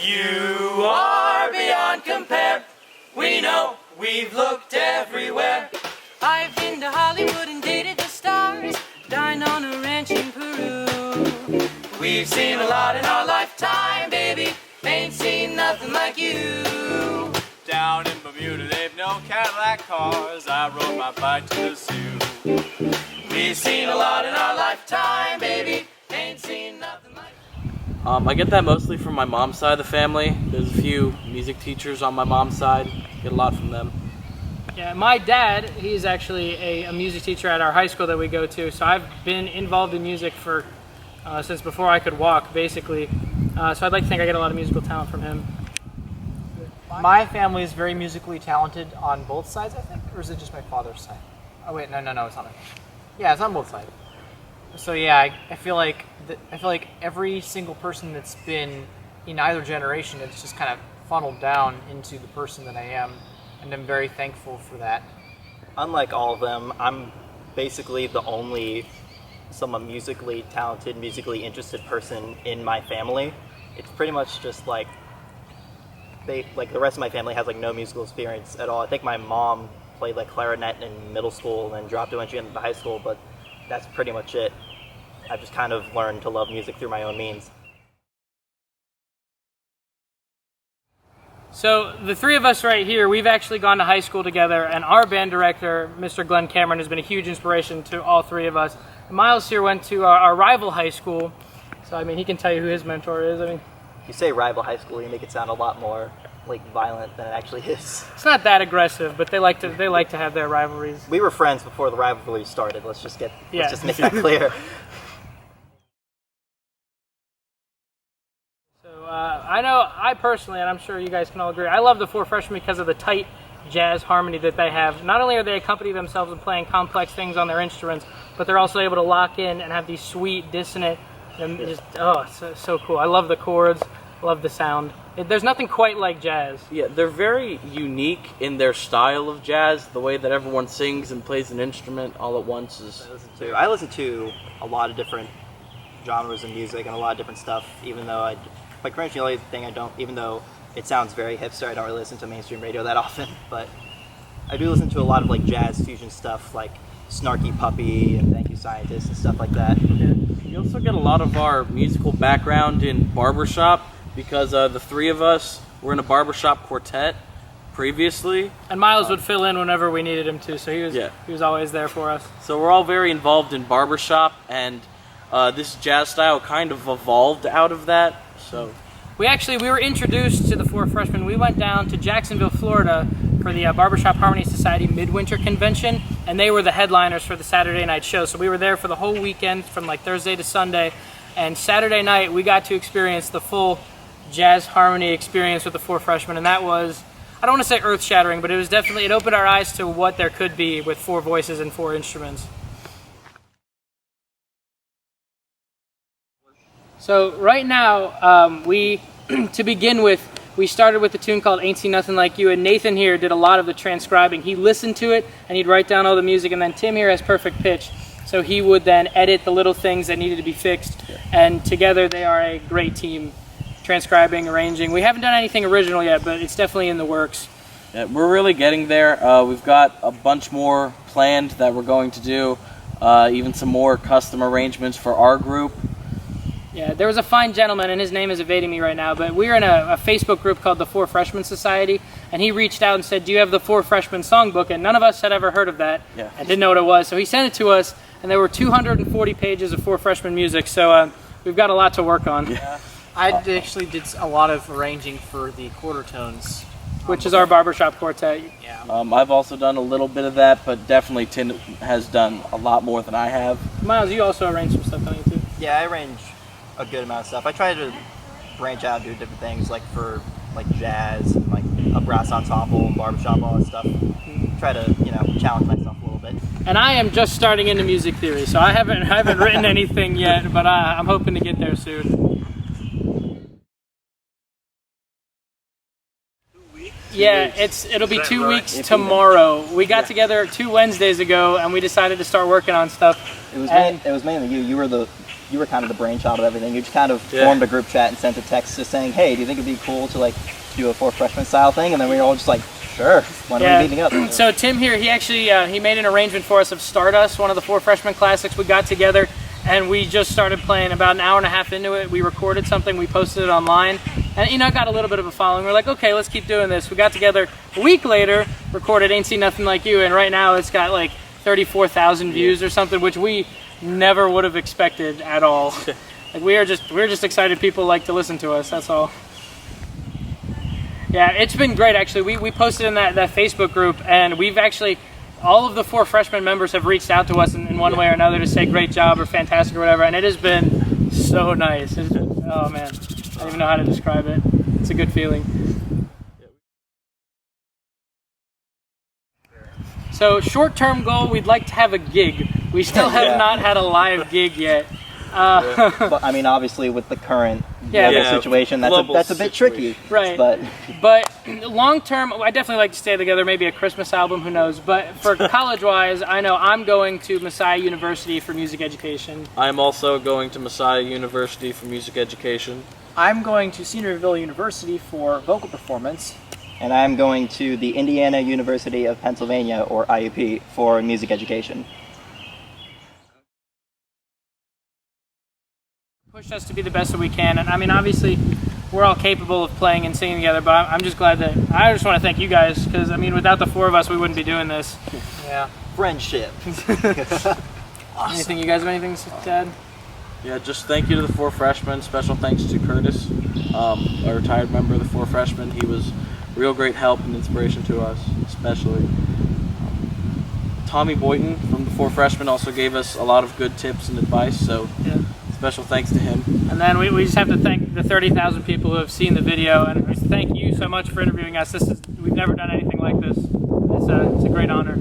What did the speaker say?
You are beyond compare. We know we've looked everywhere. I've been to Hollywood and dated the stars, dined on a ranch in Peru. We've seen a lot in our lifetime, baby. Ain't seen nothing like you. Down in Bermuda, they've no Cadillac cars. I rode my bike to the zoo. We've seen a lot in our lifetime, baby. Ain't seen nothing like you. I get that mostly from my mom's side of the family. There's a few music teachers on my mom's side. Get a lot from them. Yeah, my dad, he's actually a music teacher at our high school that we go to, so I've been involved in music for since before I could walk, basically. So I'd like to think I get a lot of musical talent from him. My family is very musically talented on both sides, I think, or is it just my father's side? Oh wait, no, it's not my family. Yeah, it's on both sides. So yeah, I feel like every single person that's been in either generation, it's just kind of funneled down into the person that I am, and I'm very thankful for that. Unlike all of them, I'm basically the only somewhat musically talented, musically interested person in my family. It's pretty much just like the rest of my family has like no musical experience at all. I think my mom played like clarinet in middle school and then dropped it when she went into high school, but that's pretty much it. I've just kind of learned to love music through my own means. So the three of us right here, we've actually gone to high school together, and our band director, Mr. Glenn Cameron, has been a huge inspiration to all three of us. Miles here went to our rival high school, so I mean, he can tell you who his mentor is. I mean, You say rival high school, you make it sound a lot more like violent than it actually is. it's not that aggressive, but they like to have their rivalries. We were friends before the rivalry started. Let's just make that clear. So I know, I personally, and I'm sure you guys can all agree, I love the Four Freshmen because of the tight jazz harmony that they have. Not only are they accompany themselves in playing complex things on their instruments, but they're also able to lock in and have these sweet, dissonant, and just, it's so cool. I love the chords, I love the sound. There's nothing quite like jazz. Yeah, they're very unique in their style of jazz. The way that everyone sings and plays an instrument all at once is... I listen to a lot of different genres of music and a lot of different stuff, even though quite frankly, the only thing I don't, even though it sounds very hipster, I don't really listen to mainstream radio that often, but I do listen to a lot of like jazz fusion stuff, like Snarky Puppy and Thank You Scientist and stuff like that. Yeah. You also get a lot of our musical background in barbershop, because the three of us were in a barbershop quartet previously. And Miles would fill in whenever we needed him to, so he was always there for us. So we're all very involved in barbershop, and this jazz style kind of evolved out of that. So we were introduced to the Four Freshmen. We went down to Jacksonville, Florida for the Barbershop Harmony Society Midwinter Convention, and they were the headliners for the Saturday night show. So we were there for the whole weekend from like Thursday to Sunday, and Saturday night we got to experience the full jazz harmony experience with the Four Freshmen, and that was, I don't want to say earth-shattering, but it opened our eyes to what there could be with four voices and four instruments. So right now, to begin with, we started with a tune called Ain't Seen Nothing Like You, and Nathan here did a lot of the transcribing. He listened to it, and he'd write down all the music, and then Tim here has perfect pitch, so he would then edit the little things that needed to be fixed, and together they are a great team, transcribing, arranging. We haven't done anything original yet, but it's definitely in the works. yeah, we're really getting there. We've got a bunch more planned that we're going to do, even some more custom arrangements for our group. Yeah, there was a fine gentleman, and his name is evading me right now, but we're in a Facebook group called the Four Freshmen Society, and he reached out and said, do you have the Four Freshmen songbook? And none of us had ever heard of that and didn't know what it was. So he sent it to us, and there were 240 pages of Four Freshmen music, so we've got a lot to work on. Yeah. I actually did a lot of arranging for the quarter tones, Which is our barbershop quartet. Yeah. I've also done a little bit of that, but definitely Tim has done a lot more than I have. Miles, you also arrange some stuff, don't you, too? Yeah, I arrange a good amount of stuff. I try to branch out and do different things, like for like jazz and like a brass ensemble and barbershop, all that stuff. Try to, challenge myself a little bit. And I am just starting into music theory, so I haven't written anything yet, but I'm hoping to get there soon. Yeah, it'll be 2 weeks tomorrow. We got together 2 Wednesdays ago, and we decided to start working on stuff. It was mainly you. You were the you were kind of the brainchild of everything. You just kind of Yeah. formed a group chat and sent a text just saying, hey, do you think it'd be cool to like do a Four Freshmen style thing? And then we were all just like, sure, when are we meeting up? So Tim here, he actually he made an arrangement for us of Stardust, one of the Four Freshmen classics. We got together and we just started playing. About an hour and a half into it, we recorded something, we posted it online, and it got a little bit of a following. We're like, okay, let's keep doing this. We got together a week later, recorded Ain't Seen Nothing Like You, and right now it's got like 34,000 views or something, which we never would have expected at all. Like we're just excited people like to listen to us, that's all. Yeah, it's been great actually. We posted in that Facebook group, and we've actually, all of the Four Freshmen members have reached out to us in one way or another to say great job or fantastic or whatever, and it has been so nice. Oh man, I don't even know how to describe it. It's a good feeling. So short-term goal, we'd like to have a gig. We still have not had a live gig yet. But I mean, obviously, with the current global situation, that's a bit tricky. Right. But long term, I definitely like to stay together. Maybe a Christmas album, who knows? But for college-wise, I know I'm going to Messiah University for music education. I'm also going to Messiah University for music education. I'm going to Cedarville University for vocal performance. And I'm going to the Indiana University of Pennsylvania, or IUP, for music education. Pushed us to be the best that we can, and I mean, obviously, we're all capable of playing and singing together. But I'm just glad that I just want to thank you guys, because I mean, without the four of us, we wouldn't be doing this. Yeah. Friendship. Anything, you guys have anything to add? Yeah, just thank you to the Four Freshmen. Special thanks to Curtis, a retired member of the Four Freshmen. He was real great help and inspiration to us, especially. Tommy Boynton from the Four Freshmen also gave us a lot of good tips and advice, so special thanks to him. And then we just have to thank the 30,000 people who have seen the video, and thank you so much for interviewing us. We've never done anything like this. It's a great honor.